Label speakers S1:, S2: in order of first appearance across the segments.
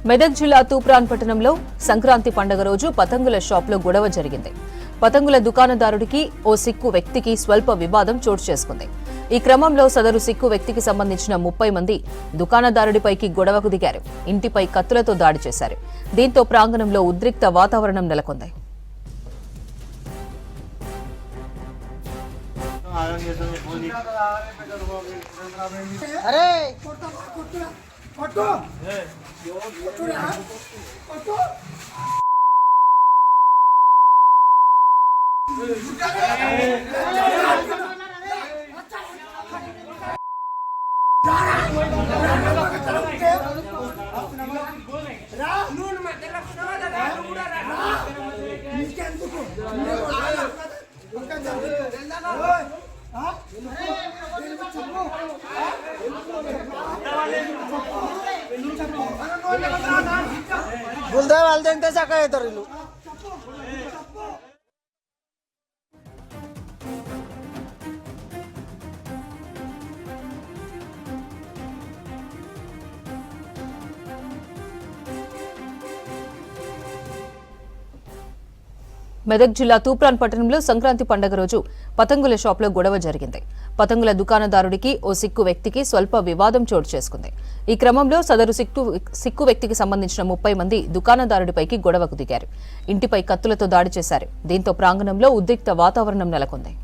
S1: మెదక్ జిల్లా తూప్రాన్ పట్టణంలో సంక్రాంతి పండుగ రోజు పతంగుల షాప్లో గొడవ జరిగింది. పతంగుల దుకాణదారుడికి ఓ సిక్కు వ్యక్తికి స్వల్ప వివాదం చోటు చేసుకుంది. ఈ క్రమంలో సదరు సిక్కు వ్యక్తికి సంబంధించిన 30 మంది దుకాణదారుడిపైకి గొడవకు దిగారు. ఇంటిపై కత్తులతో దాడి చేశారు. దీంతో ప్రాంగణంలో ఉద్రిక్త వాతావరణం నెలకొంది.
S2: బుల్దా వాళ్ళతో ఎంత చక్కగా అవుతారు వీళ్ళు.
S1: మెదక్ జిల్లా తూప్రాన్ పట్టణంలో సంక్రాంతి పండుగ రోజు పతంగుల షాప్లో గొడవ జరిగింది. పతంగుల దుకాణదారుడికి ఓ సిక్కు వ్యక్తికి స్వల్ప వివాదం చోటు చేసుకుంది. ఈ క్రమంలో సదరు సిక్కు వ్యక్తికి సంబంధించిన 30 మంది దుకాణదారుడిపైకి గొడవకు దిగారు. ఇంటిపై కత్తులతో దాడి చేశారు. దీంతో ప్రాంగణంలో ఉద్రిక్త వాతావరణం నెలకొంది.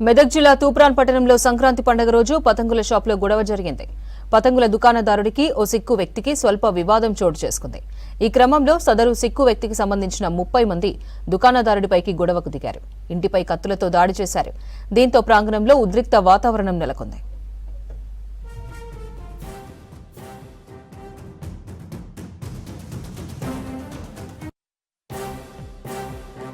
S1: మెదక్ జిల్లా తూప్రాన్ పట్టణంలో సంక్రాంతి పండుగ రోజు పతంగుల షాప్లో గొడవ జరిగింది. పతంగుల దుకాణదారుడికి ఓ సిక్కు వ్యక్తికి స్వల్ప వివాదం చోటు చేసుకుంది. ఈ క్రమంలో సదరు సిక్కు వ్యక్తికి సంబంధించిన 30 మంది దుకాణదారుడిపైకి గొడవకు దిగారు. ఇంటిపై కత్తులతో దాడి చేశారు. దీంతో ప్రాంగణంలో ఉద్రిక్త వాతావరణం నెలకొంది.